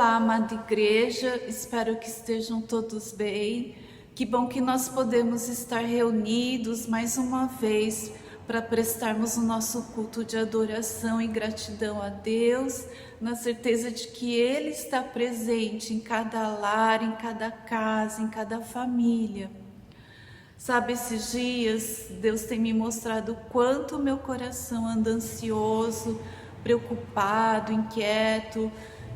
Olá, amada igreja, espero que estejam todos bem. Que bom que nós podemos estar reunidos mais uma vez para prestarmos o nosso culto de adoração e gratidão a Deus, na certeza de que Ele está presente em cada lar, em cada casa, em cada família. Sabe, esses dias Deus tem me mostrado o quanto o meu coração anda ansioso, preocupado, inquieto,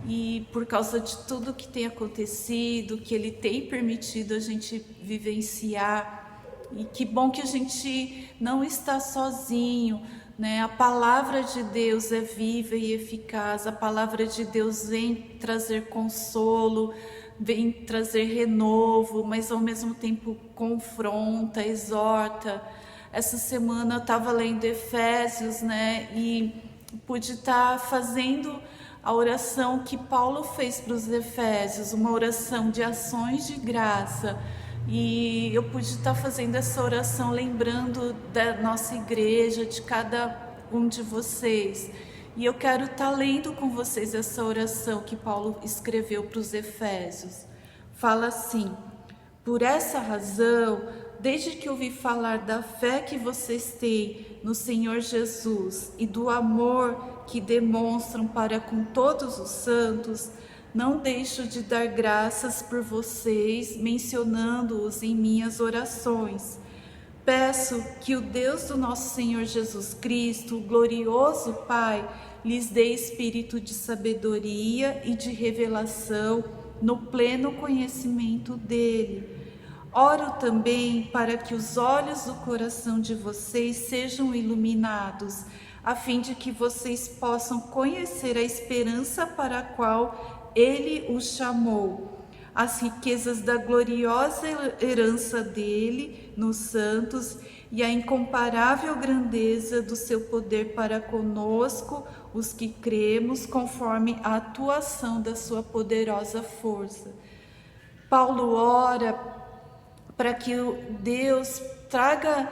e por causa de tudo que tem acontecido, que Ele tem permitido a gente vivenciar. E que bom que a gente não está sozinho, né? A palavra de Deus é viva e eficaz, a palavra de Deus vem trazer consolo, vem trazer renovo, mas ao mesmo tempo confronta, exorta. Essa semana eu estava lendo Efésios, né? E pude estar fazendo a oração que Paulo fez para os Efésios, uma oração de ações de graça. E eu pude estar fazendo essa oração lembrando da nossa igreja, de cada um de vocês. E eu quero estar lendo com vocês essa oração que Paulo escreveu para os Efésios. Fala assim: por essa razão, desde que ouvi falar da fé que vocês têm no Senhor Jesus e do amor que demonstram para com todos os santos, não deixo de dar graças por vocês, mencionando-os em minhas orações. Peço que o Deus do nosso Senhor Jesus Cristo, o glorioso Pai, lhes dê espírito de sabedoria e de revelação no pleno conhecimento dele. Oro também para que os olhos do coração de vocês sejam iluminados, a fim de que vocês possam conhecer a esperança para a qual ele os chamou, as riquezas da gloriosa herança dele nos santos e a incomparável grandeza do seu poder para conosco, os que cremos, conforme a atuação da sua poderosa força. Paulo ora para que Deus traga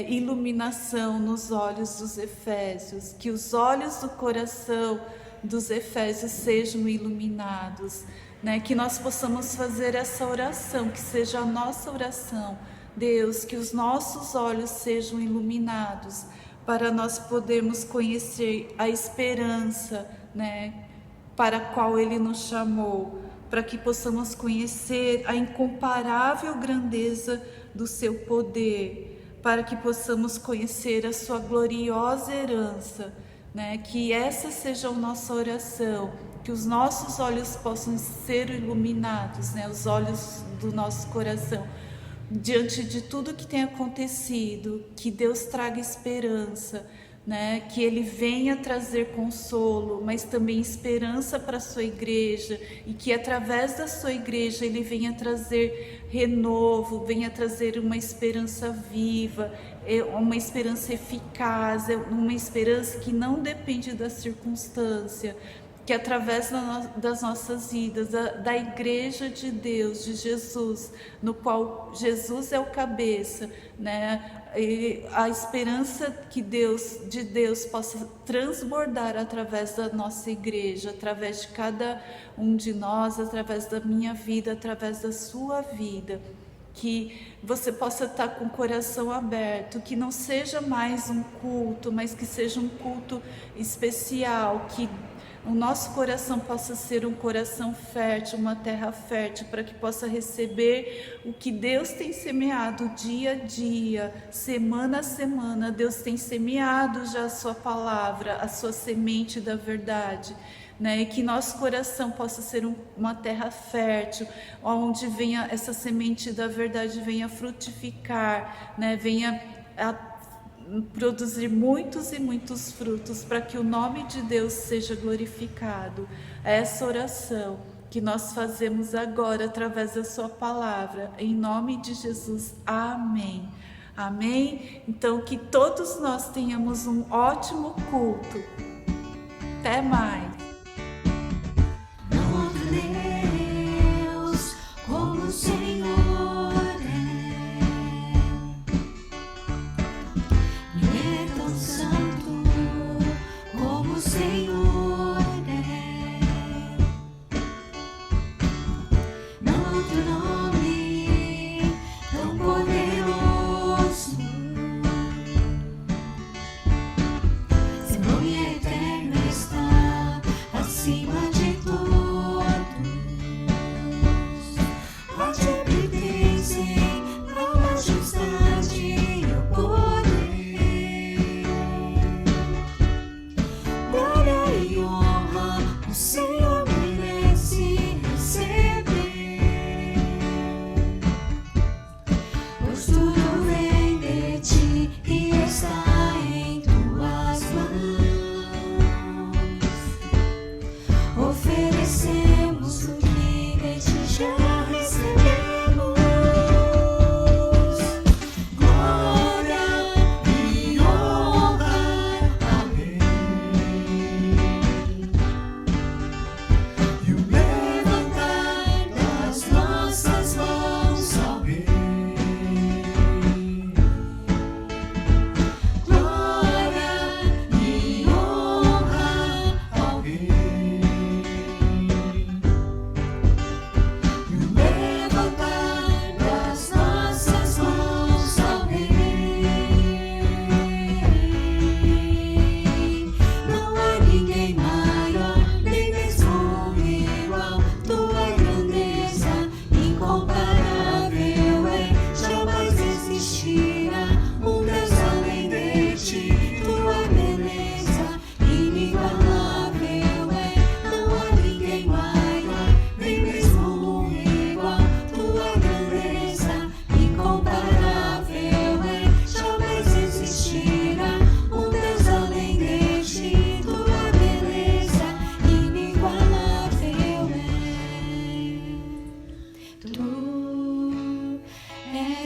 iluminação nos olhos dos Efésios, que os olhos do coração dos Efésios sejam iluminados, né? Que nós possamos fazer essa oração, que seja a nossa oração. Deus, que os nossos olhos sejam iluminados para nós podermos conhecer a esperança, né, para a qual Ele nos chamou, para que possamos conhecer a incomparável grandeza do seu poder, para que possamos conhecer a sua gloriosa herança, né? Que essa seja a nossa oração, que os nossos olhos possam ser iluminados, né? Os olhos do nosso coração, diante de tudo que tem acontecido, que Deus traga esperança, né? Que Ele venha trazer consolo, mas também esperança para a sua igreja, e que através da sua igreja Ele venha trazer renovo, venha trazer uma esperança viva, uma esperança eficaz, uma esperança que não depende da circunstância, que através das nossas vidas, da igreja de Deus, de Jesus, no qual Jesus é o cabeça, né? E a esperança de Deus possa transbordar através da nossa igreja, através de cada um de nós, através da minha vida, através da sua vida. Que você possa estar com o coração aberto, que não seja mais um culto, mas que seja um culto especial, que o nosso coração possa ser um coração fértil, uma terra fértil, para que possa receber o que Deus tem semeado dia a dia, semana a semana. Deus tem semeado já a sua palavra, a sua semente da verdade, né? E que nosso coração possa ser uma terra fértil, onde venha essa semente da verdade, venha frutificar, né? Venha produzir muitos e muitos frutos, para que o nome de Deus seja glorificado. Essa oração que nós fazemos agora através da sua palavra, em nome de Jesus, amém. Amém? Então que todos nós tenhamos um ótimo culto. Até mais. Não há Deus como o Senhor é. Ele é tão santo como o Senhor é.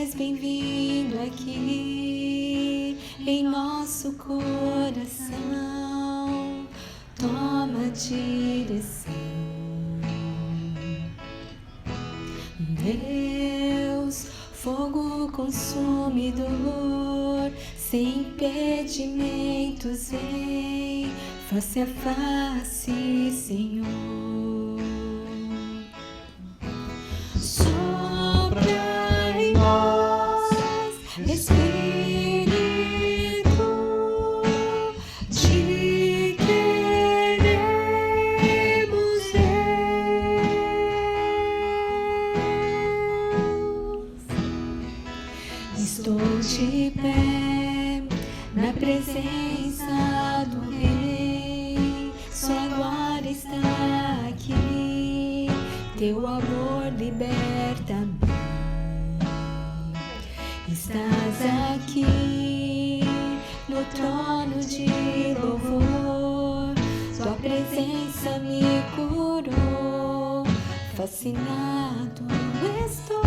és bem-vindo aqui em nosso coração. Toma a direção. Deus, fogo consumidor, sem impedimentos, vem face a face, Senhor. Sopra em nós, Espírito, te queremos, Deus. Estou de pé na presença do Rei, sua glória está aqui, teu amor liberta-me. Estás aqui no trono de louvor, tua presença me curou, fascinado estou.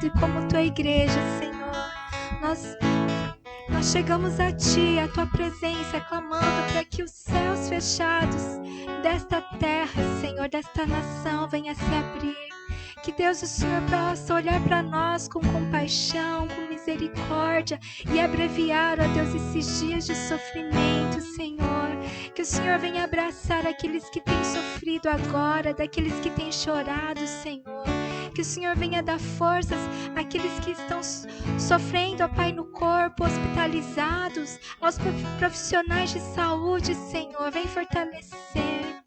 e como tua igreja, Senhor, nós chegamos a Ti, a Tua presença, clamando para que os céus fechados desta terra, Senhor, desta nação, venha se abrir. Que Deus, o Senhor possa olhar para nós com compaixão, com misericórdia e abreviar, ó Deus, esses dias de sofrimento, Senhor. Que o Senhor venha abraçar aqueles que têm sofrido agora, daqueles que têm chorado, Senhor. Que o Senhor venha dar forças àqueles que estão sofrendo, ó Pai, no corpo, hospitalizados, aos profissionais de saúde, Senhor, vem fortalecer.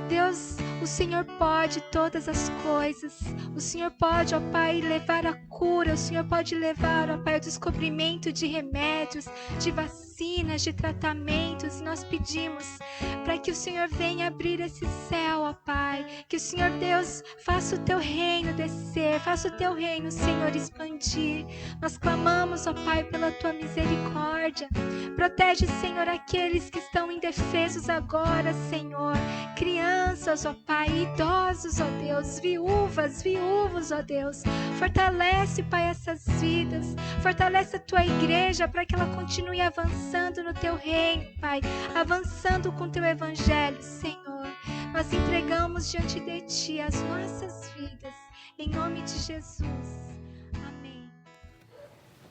Deus, o Senhor pode todas as coisas. O Senhor pode, ó Pai, levar a cura. O Senhor pode levar, ó Pai, o descobrimento de remédios, de vacinas, de tratamentos. E nós pedimos para que o Senhor venha abrir esse céu, ó Pai. Que o Senhor, Deus, faça o Teu reino descer. Faça o Teu reino, Senhor, expandir. Nós clamamos, ó Pai, pela Tua misericórdia. Protege, Senhor, aqueles que estão indefesos agora, Senhor. Crianças, ó Pai, idosos, ó Deus, viúvos, ó Deus. Fortalece, Pai, essas vidas. Fortalece a Tua igreja para que ela continue avançando no Teu reino, Pai. Avançando com Teu evangelho, Senhor. Nós entregamos diante de Ti as nossas vidas. Em nome de Jesus. Amém.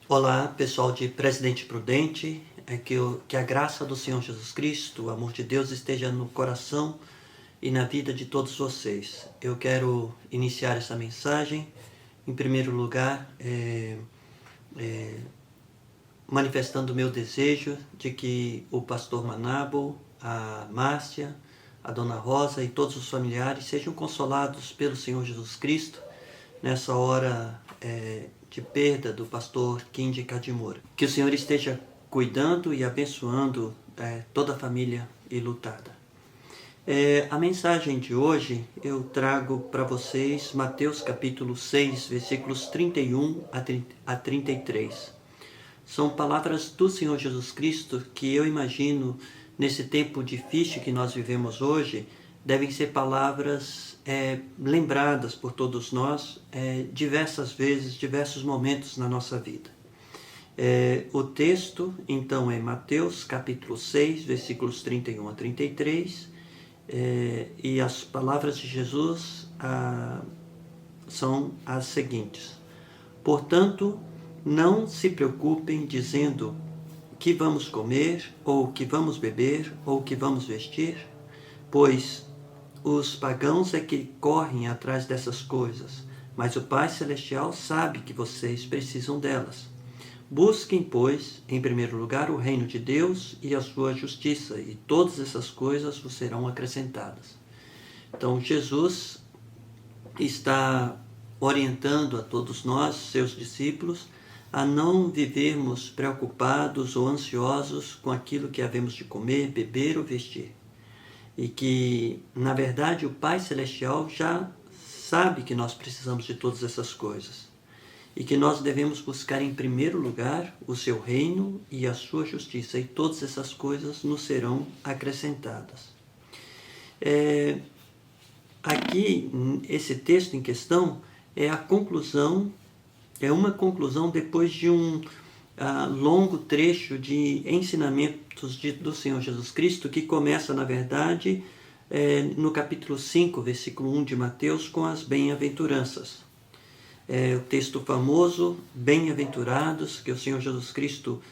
Olá, pessoal de Presidente Prudente. que a graça do Senhor Jesus Cristo, o amor de Deus esteja no coração e na vida de todos vocês. Eu quero iniciar essa mensagem, em primeiro lugar, manifestando o meu desejo de que o pastor Manabo, a Márcia, a Dona Rosa e todos os familiares sejam consolados pelo Senhor Jesus Cristo nessa hora de perda do pastor Kindy Kadimura. Que o Senhor esteja cuidando e abençoando toda a família enlutada. A mensagem de hoje eu trago para vocês Mateus capítulo 6, versículos 31 a 33. São palavras do Senhor Jesus Cristo que eu imagino, nesse tempo difícil que nós vivemos hoje, devem ser palavras lembradas por todos nós diversas vezes, diversos momentos na nossa vida. O texto, então, é Mateus capítulo 6, versículos 31 a 33, e as palavras de Jesus são as seguintes: portanto, não se preocupem dizendo que vamos comer, ou que vamos beber, ou que vamos vestir, pois os pagãos é que correm atrás dessas coisas, mas o Pai Celestial sabe que vocês precisam delas. Busquem, pois, em primeiro lugar o reino de Deus e a sua justiça, e todas essas coisas vos serão acrescentadas. Então, Jesus está orientando a todos nós, seus discípulos, a não vivermos preocupados ou ansiosos com aquilo que havemos de comer, beber ou vestir. E que, na verdade, o Pai Celestial já sabe que nós precisamos de todas essas coisas. E que nós devemos buscar em primeiro lugar o seu reino e a sua justiça, e todas essas coisas nos serão acrescentadas. Aqui, esse texto em questão é a conclusão, é uma conclusão depois de um longo trecho de ensinamentos do Senhor Jesus Cristo, que começa, na verdade, no capítulo 5, versículo 1 de Mateus, com as bem-aventuranças. O texto famoso, bem-aventurados, que o Senhor Jesus Cristo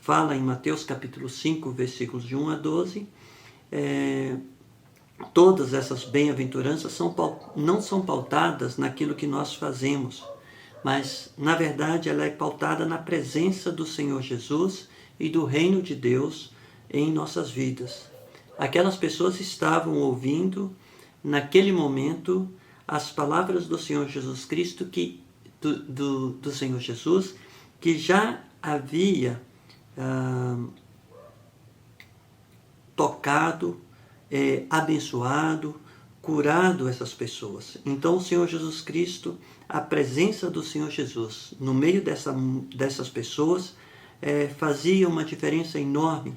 fala em Mateus capítulo 5, versículos de 1 a 12. Todas essas bem-aventuranças não são pautadas naquilo que nós fazemos, mas, na verdade, ela é pautada na presença do Senhor Jesus e do reino de Deus em nossas vidas. Aquelas pessoas estavam ouvindo, naquele momento, as palavras do Senhor Jesus Cristo, do Senhor Jesus, que já havia tocado, abençoado, curado essas pessoas. Então, o Senhor Jesus Cristo, a presença do Senhor Jesus no meio dessas pessoas fazia uma diferença enorme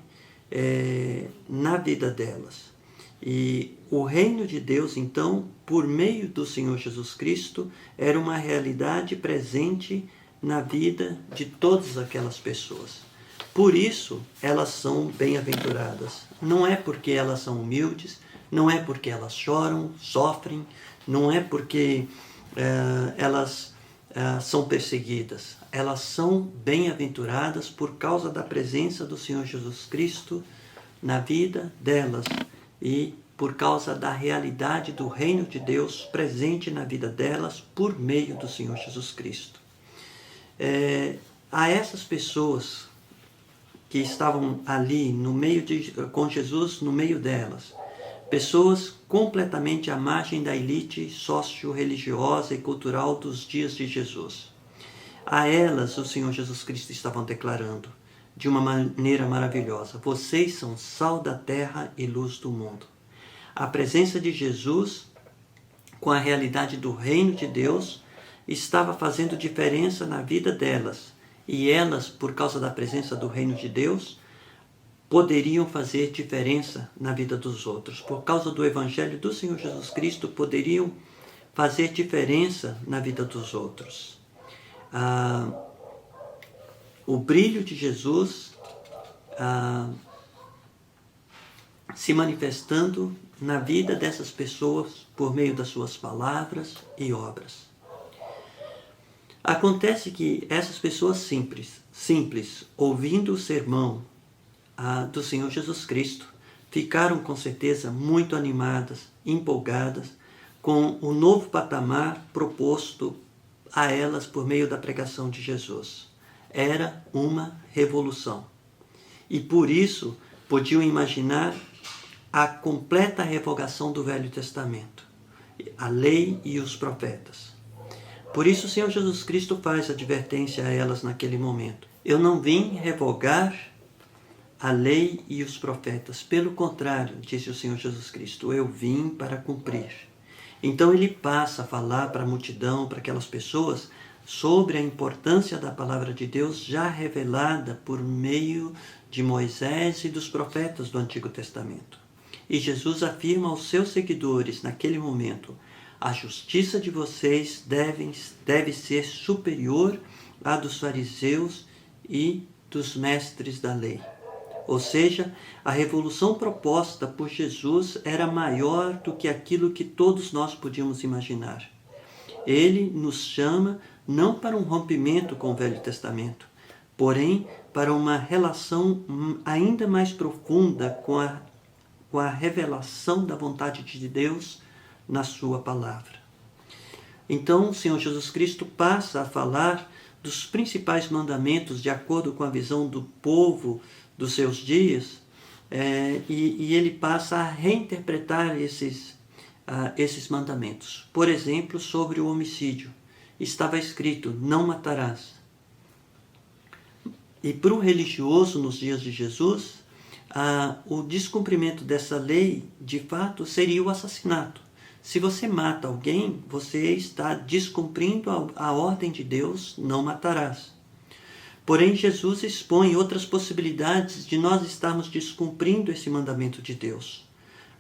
na vida delas. E o reino de Deus, então, por meio do Senhor Jesus Cristo, era uma realidade presente na vida de todas aquelas pessoas. Por isso, elas são bem-aventuradas. Não é porque elas são humildes, não é porque elas choram, sofrem, não é porque elas são perseguidas. Elas são bem-aventuradas por causa da presença do Senhor Jesus Cristo na vida delas e por causa da realidade do reino de Deus presente na vida delas por meio do Senhor Jesus Cristo. A essas pessoas que estavam ali com Jesus no meio delas, pessoas completamente à margem da elite socio-religiosa e cultural dos dias de Jesus. A elas o Senhor Jesus Cristo estava declarando de uma maneira maravilhosa: vocês são sal da terra e luz do mundo. A presença de Jesus, com a realidade do reino de Deus, estava fazendo diferença na vida delas. E elas, por causa da presença do reino de Deus, poderiam fazer diferença na vida dos outros. Por causa do evangelho do Senhor Jesus Cristo, poderiam fazer diferença na vida dos outros. O brilho de Jesus se manifestando na vida dessas pessoas por meio das suas palavras e obras. Acontece que essas pessoas simples simples, ouvindo o sermão do Senhor Jesus Cristo, ficaram com certeza muito animadas, empolgadas com o novo patamar proposto a elas por meio da pregação de Jesus. Era uma revolução. E por isso podiam imaginar a completa revogação do Velho Testamento, a lei e os profetas. Por isso o Senhor Jesus Cristo faz advertência a elas naquele momento. Eu não vim revogar a lei e os profetas. Pelo contrário, disse o Senhor Jesus Cristo, eu vim para cumprir. Então ele passa a falar para a multidão, para aquelas pessoas, sobre a importância da palavra de Deus já revelada por meio de Moisés e dos profetas do Antigo Testamento. E Jesus afirma aos seus seguidores naquele momento, a justiça de vocês deve ser superior à dos fariseus e dos mestres da lei. Ou seja, a revolução proposta por Jesus era maior do que aquilo que todos nós podíamos imaginar. Ele nos chama não para um rompimento com o Velho Testamento, porém para uma relação ainda mais profunda com a revelação da vontade de Deus na sua palavra. Então, o Senhor Jesus Cristo passa a falar dos principais mandamentos de acordo com a visão do povo dos seus dias, e ele passa a reinterpretar esses mandamentos. Por exemplo, sobre o homicídio. Estava escrito, não matarás. E para o religioso nos dias de Jesus, o descumprimento dessa lei, de fato, seria o assassinato. Se você mata alguém, você está descumprindo a ordem de Deus, não matarás. Porém, Jesus expõe outras possibilidades de nós estarmos descumprindo esse mandamento de Deus.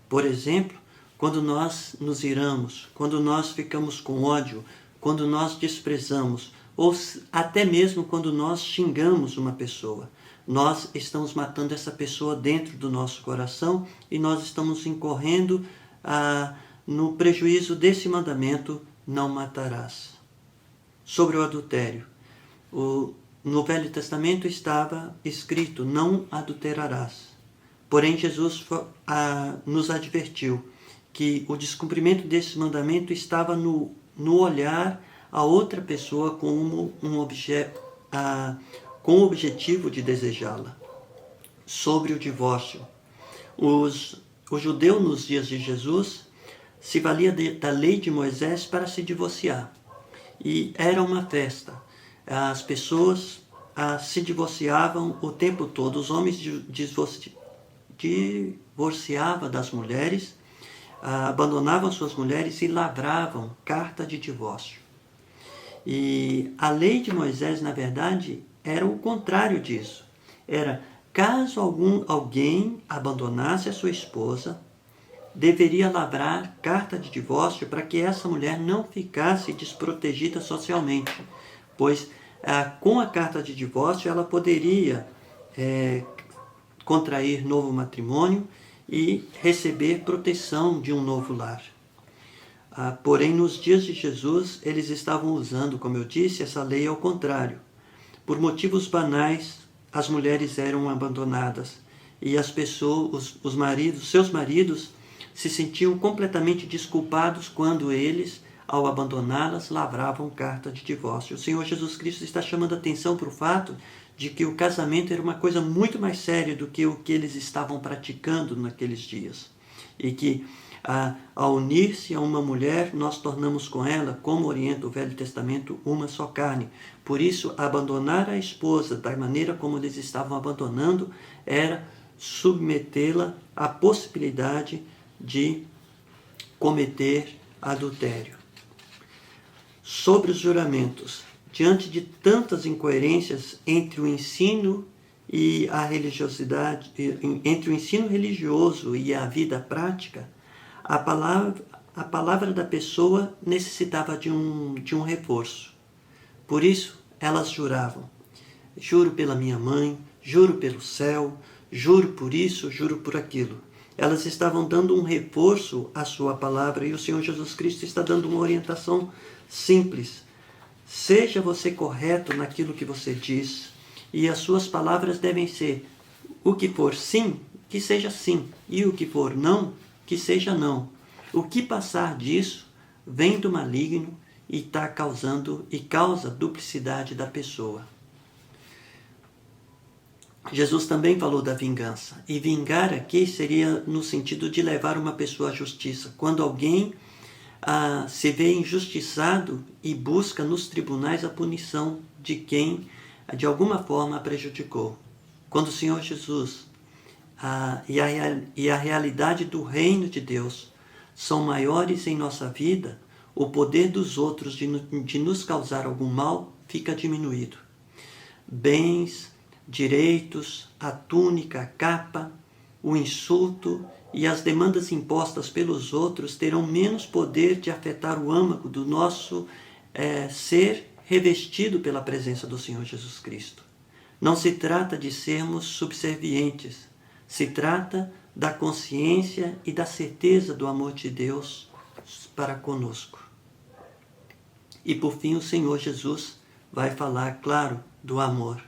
Por exemplo, quando nós nos iramos, quando nós ficamos com ódio, quando nós desprezamos, ou até mesmo quando nós xingamos uma pessoa. Nós estamos matando essa pessoa dentro do nosso coração e nós estamos incorrendo no prejuízo desse mandamento, não matarás. Sobre o adultério. No Velho Testamento estava escrito, não adulterarás. Porém, Jesus nos advertiu que o descumprimento desse mandamento estava no olhar a outra pessoa como com o objetivo de desejá-la. Sobre o divórcio. O judeu nos dias de Jesus se valia da lei de Moisés para se divorciar. E era uma festa. As pessoas se divorciavam o tempo todo. Os homens divorciavam das mulheres, abandonavam suas mulheres e lavravam carta de divórcio. E a lei de Moisés, na verdade, era o contrário disso. Era, caso alguém abandonasse a sua esposa, deveria lavrar carta de divórcio para que essa mulher não ficasse desprotegida socialmente, pois com a carta de divórcio ela poderia contrair novo matrimônio e receber proteção de um novo lar. Porém, nos dias de Jesus, eles estavam usando, como eu disse, essa lei ao contrário. Por motivos banais, as mulheres eram abandonadas e as pessoas, seus maridos, se sentiam completamente desculpados quando eles, ao abandoná-las, lavravam carta de divórcio. O Senhor Jesus Cristo está chamando a atenção para o fato de que o casamento era uma coisa muito mais séria do que o que eles estavam praticando naqueles dias. E que, ao unir-se a uma mulher, nós tornamos com ela, como orienta o Velho Testamento, uma só carne. Por isso, abandonar a esposa da maneira como eles estavam abandonando era submetê-la à possibilidade de cometer adultério. Sobre os juramentos, diante de tantas incoerências entre o ensino e a religiosidade, entre o ensino religioso e a vida prática, a palavra da pessoa necessitava de um reforço. Por isso, elas juravam. Juro pela minha mãe, juro pelo céu, juro por isso, juro por aquilo. Elas estavam dando um reforço à sua palavra e o Senhor Jesus Cristo está dando uma orientação simples. Seja você correto naquilo que você diz e as suas palavras devem ser: o que for sim, que seja sim, e o que for não, que seja não. O que passar disso vem do maligno e causa duplicidade da pessoa. Jesus também falou da vingança. E vingar aqui seria no sentido de levar uma pessoa à justiça. Quando alguém se vê injustiçado e busca nos tribunais a punição de quem de alguma forma a prejudicou. Quando o Senhor Jesus e a realidade do reino de Deus são maiores em nossa vida, o poder dos outros de nos causar algum mal fica diminuído. Bens, direitos, a túnica, a capa, o insulto e as demandas impostas pelos outros terão menos poder de afetar o âmago do nosso ser revestido pela presença do Senhor Jesus Cristo. Não se trata de sermos subservientes, se trata da consciência e da certeza do amor de Deus para conosco. E por fim o Senhor Jesus vai falar, claro, do amor.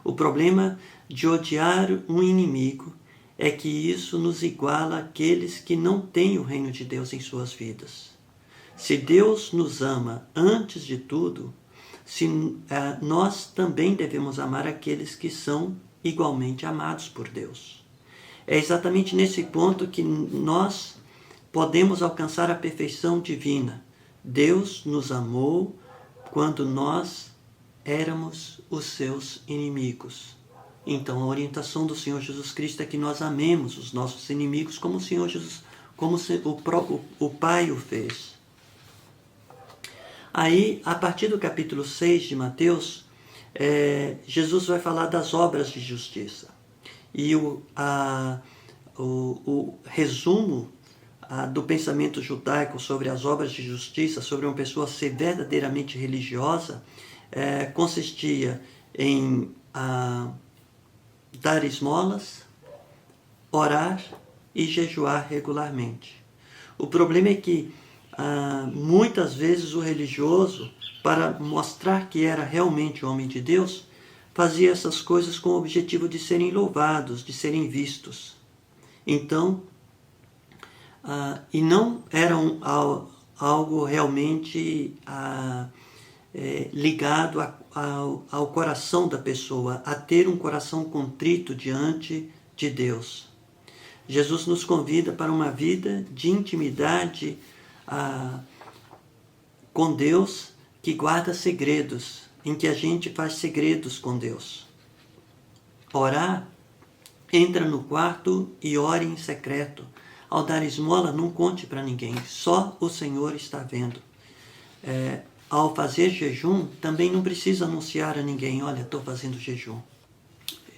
O problema de odiar um inimigo é que isso nos iguala àqueles que não têm o reino de Deus em suas vidas. Se Deus nos ama antes de tudo, nós também devemos amar aqueles que são igualmente amados por Deus. É exatamente nesse ponto que nós podemos alcançar a perfeição divina. Deus nos amou quando nós éramos os seus inimigos. Então a orientação do Senhor Jesus Cristo é que nós amemos os nossos inimigos como o Senhor Jesus, como o Pai o fez. Aí, a partir do capítulo 6 de Mateus, Jesus vai falar das obras de justiça. E o resumo do pensamento judaico sobre as obras de justiça, sobre uma pessoa ser verdadeiramente religiosa, consistia em dar esmolas, orar e jejuar regularmente. O problema é que muitas vezes o religioso, para mostrar que era realmente homem de Deus, fazia essas coisas com o objetivo de serem louvados, de serem vistos. Então, e não eram algo realmente ligado ao coração da pessoa, a ter um coração contrito diante de Deus. Jesus nos convida para uma vida de intimidade com Deus, que guarda segredos, em que a gente faz segredos com Deus. Orar, entra no quarto e ore em secreto. Ao dar esmola, não conte para ninguém, só o Senhor está vendo. Ao fazer jejum, também não precisa anunciar a ninguém: olha, estou fazendo jejum.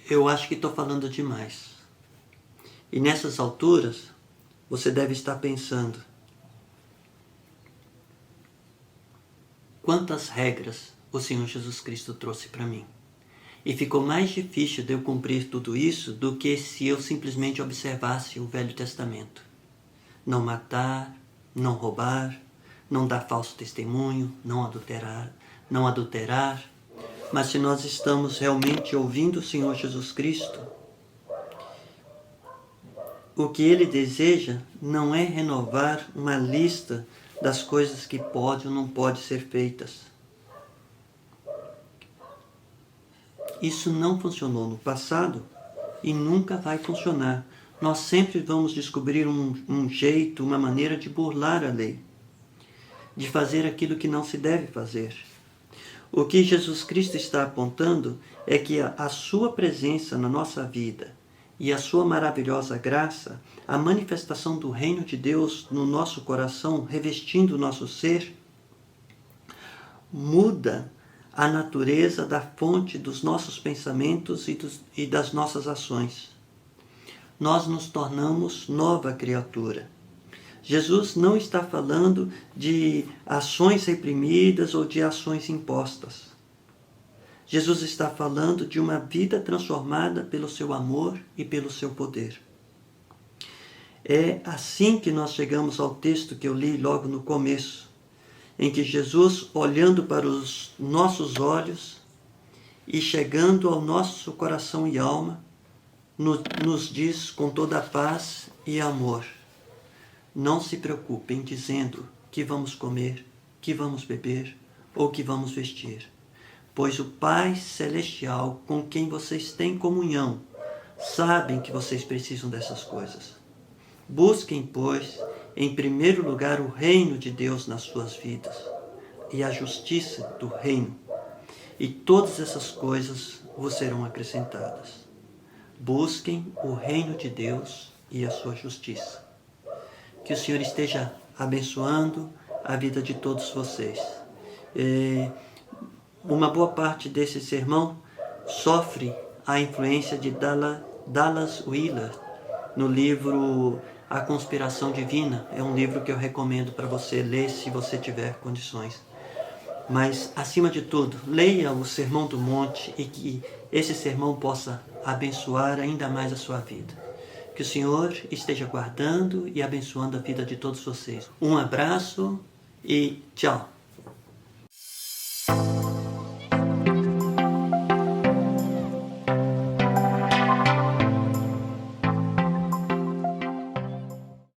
Eu acho que estou falando demais. E nessas alturas, você deve estar pensando: quantas regras o Senhor Jesus Cristo trouxe para mim? E ficou mais difícil de eu cumprir tudo isso do que se eu simplesmente observasse o Velho Testamento. Não matar, não roubar, não dar falso testemunho, não adulterar. Mas se nós estamos realmente ouvindo o Senhor Jesus Cristo, o que Ele deseja não é renovar uma lista das coisas que pode ou não pode ser feitas. Isso não funcionou no passado e nunca vai funcionar. Nós sempre vamos descobrir um jeito, uma maneira de burlar a lei, de fazer aquilo que não se deve fazer. O que Jesus Cristo está apontando é que a sua presença na nossa vida e a sua maravilhosa graça, a manifestação do reino de Deus no nosso coração, revestindo o nosso ser, muda a natureza da fonte dos nossos pensamentos e das nossas ações. Nós nos tornamos nova criatura. Jesus não está falando de ações reprimidas ou de ações impostas. Jesus está falando de uma vida transformada pelo seu amor e pelo seu poder. É assim que nós chegamos ao texto que eu li logo no começo, em que Jesus, olhando para os nossos olhos, e chegando ao nosso coração e alma, nos diz com toda a paz e amor: não se preocupem dizendo que vamos comer, que vamos beber ou que vamos vestir, pois o Pai Celestial, com quem vocês têm comunhão, sabem que vocês precisam dessas coisas. Busquem, pois, em primeiro lugar o reino de Deus nas suas vidas e a justiça do reino, e todas essas coisas vos serão acrescentadas. Busquem o reino de Deus e a sua justiça. Que o Senhor esteja abençoando a vida de todos vocês. Uma boa parte desse sermão sofre a influência de Dallas Willard no livro A Conspiração Divina. É um livro que eu recomendo para você ler se você tiver condições. Mas, acima de tudo, leia o Sermão do Monte e que esse sermão possa abençoar ainda mais a sua vida. Que o Senhor esteja guardando e abençoando a vida de todos vocês. Um abraço e tchau!